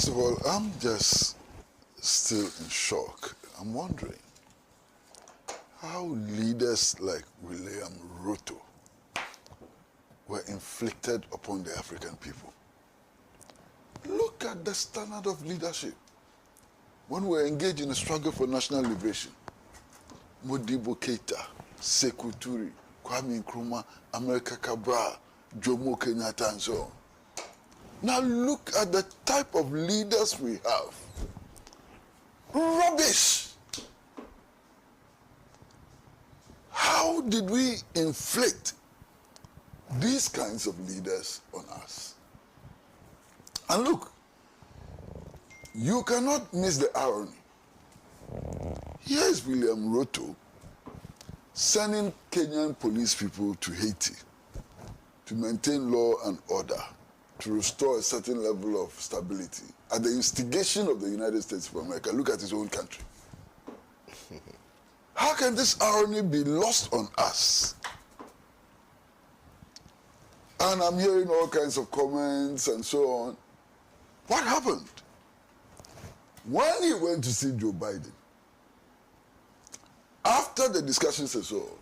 First of all, I'm just still in shock. I'm wondering how leaders like William Ruto were inflicted upon the African people. Look at the standard of leadership. When we're engaged in a struggle for national liberation, Modibo Keita, Sekou Toure, Kwame Nkrumah, America Cabral, Jomo Kenyatta, and so on. Now look at the type of leaders we have. Rubbish! How did we inflict these kinds of leaders on us? And look, you cannot miss the irony. Here is William Ruto sending Kenyan police people to Haiti to maintain law and order, to restore a certain level of stability at the instigation of the United States of America. Look at his own country. How can this irony be lost on us? And I'm hearing all kinds of comments and so on. What happened? When he went to see Joe Biden, after the discussions and so on,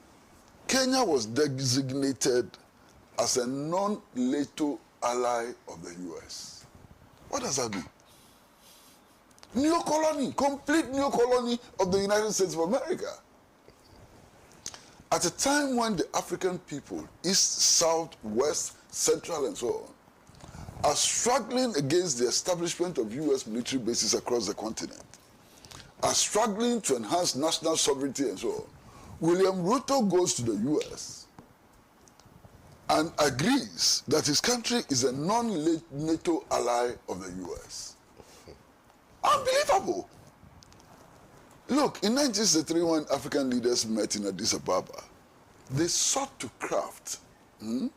Kenya was designated as a non-NATO ally of the US. What does that mean? New colony, complete new colony of the United States of America. At a time when the African people, East, South, West, Central, and so on, are struggling against the establishment of US military bases across the continent, are struggling to enhance national sovereignty and so on, William Ruto goes to the US and agrees that his country is a non-NATO ally of the US. Unbelievable. Look, in 1963, when African leaders met in Addis Ababa, they sought to craft a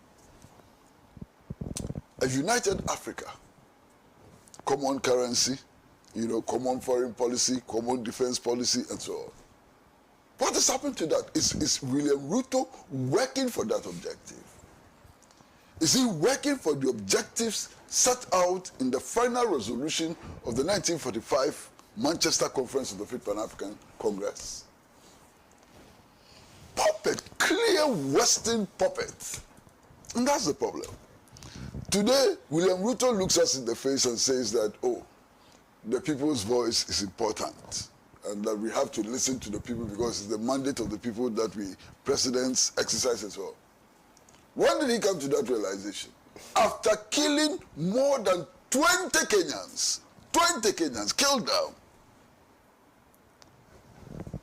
united Africa, common currency, common foreign policy, common defense policy, and so on. What has happened to that? Is William Ruto working for that objective? Is he working for the objectives set out in the final resolution of the 1945 Manchester Conference of the Fifth Pan-African Congress? Puppet, clear Western puppet. And that's the problem. Today, William Ruto looks us in the face and says that, oh, the people's voice is important and that we have to listen to the people because it's the mandate of the people that we, presidents, exercise and so on. When did he come to that realization? After killing more than 20 Kenyans killed down.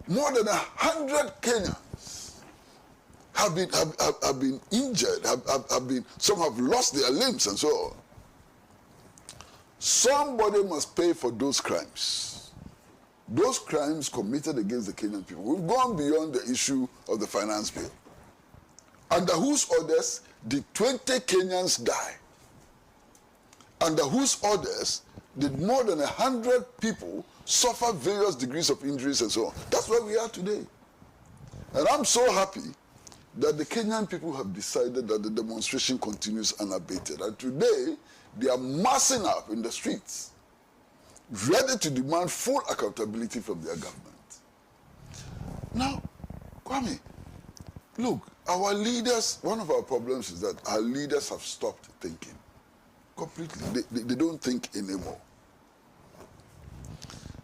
More than 100 Kenyans have been injured, some have lost their limbs and so on. Somebody must pay for those crimes. Those crimes committed against the Kenyan people. We've gone beyond the issue of the finance bill. Under whose orders did 20 Kenyans die? Under whose orders did more than 100 people suffer various degrees of injuries and so on? That's where we are today. And I'm so happy that the Kenyan people have decided that the demonstration continues unabated. And today, they are massing up in the streets, ready to demand full accountability from their government. Now, Kwame, look, our leaders, one of our problems is that our leaders have stopped thinking completely. They don't think anymore.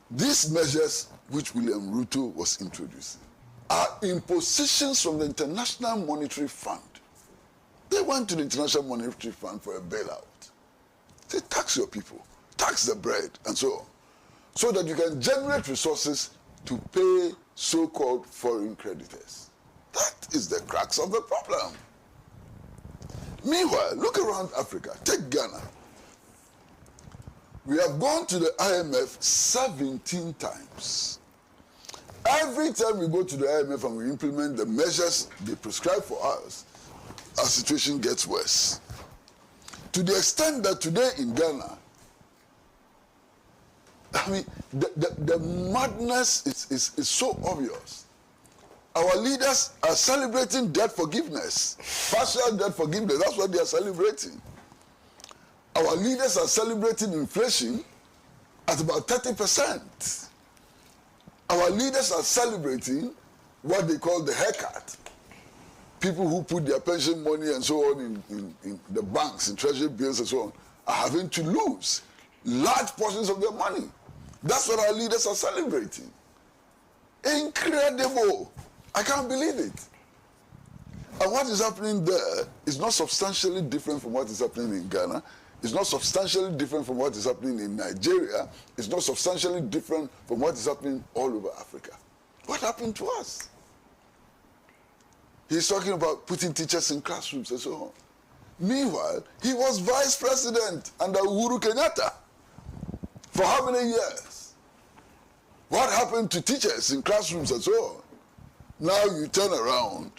These measures which William Ruto was introducing are impositions from the International Monetary Fund. They went to the International Monetary Fund for a bailout. They tax your people, tax the bread, and so on, so that you can generate resources to pay so-called foreign creditors. That is the crux of the problem. Meanwhile, look around Africa. Take Ghana. We have gone to the IMF 17 times. Every time we go to the IMF and we implement the measures they prescribe for us, our situation gets worse. To the extent that today in Ghana, I mean, the madness is so obvious. Our leaders are celebrating debt forgiveness, partial debt forgiveness. That's what they are celebrating. Our leaders are celebrating inflation at about 30%. Our leaders are celebrating what they call the haircut. People who put their pension money and so on in the banks, in treasury bills and so on, are having to lose large portions of their money. That's what our leaders are celebrating. Incredible. I can't believe it. And what is happening there is not substantially different from what is happening in Ghana. It's not substantially different from what is happening in Nigeria. It's not substantially different from what is happening all over Africa. What happened to us? He's talking about putting teachers in classrooms and so on. Meanwhile, he was vice president under Uhuru Kenyatta. For how many years? What happened to teachers in classrooms and so on? Now you turn around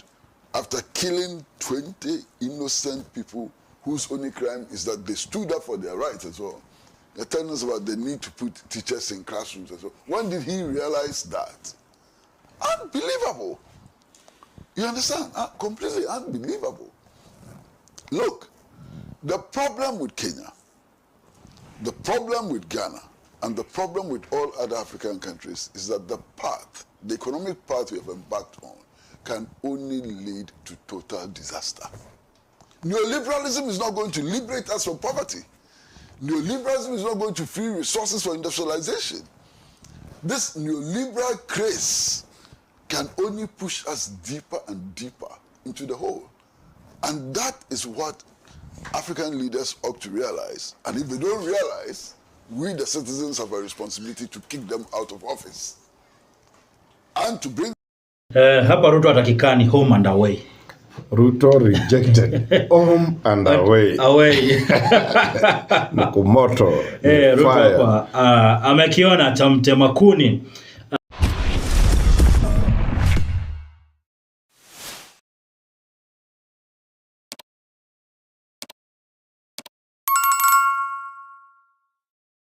after killing 20 innocent people whose only crime is that they stood up for their rights and so on. You're telling us about the need to put teachers in classrooms and so on. When did he realize that? Unbelievable. You understand? Completely unbelievable. Look, the problem with Kenya, the problem with Ghana, and the problem with all other African countries is that the path, the economic path we have embarked on, can only lead to total disaster. Neoliberalism is not going to liberate us from poverty. Neoliberalism is not going to free resources for industrialization. This neoliberal craze can only push us deeper and deeper into the hole. And that is what African leaders ought to realize. And if they don't realize, we the citizens have a responsibility to kick them out of office. And to bring... Hapa Ruto atakikani home and away. Ruto rejected. Home and away. Away. Nukumoto. Ruto hapa amekiona cha mtema kuni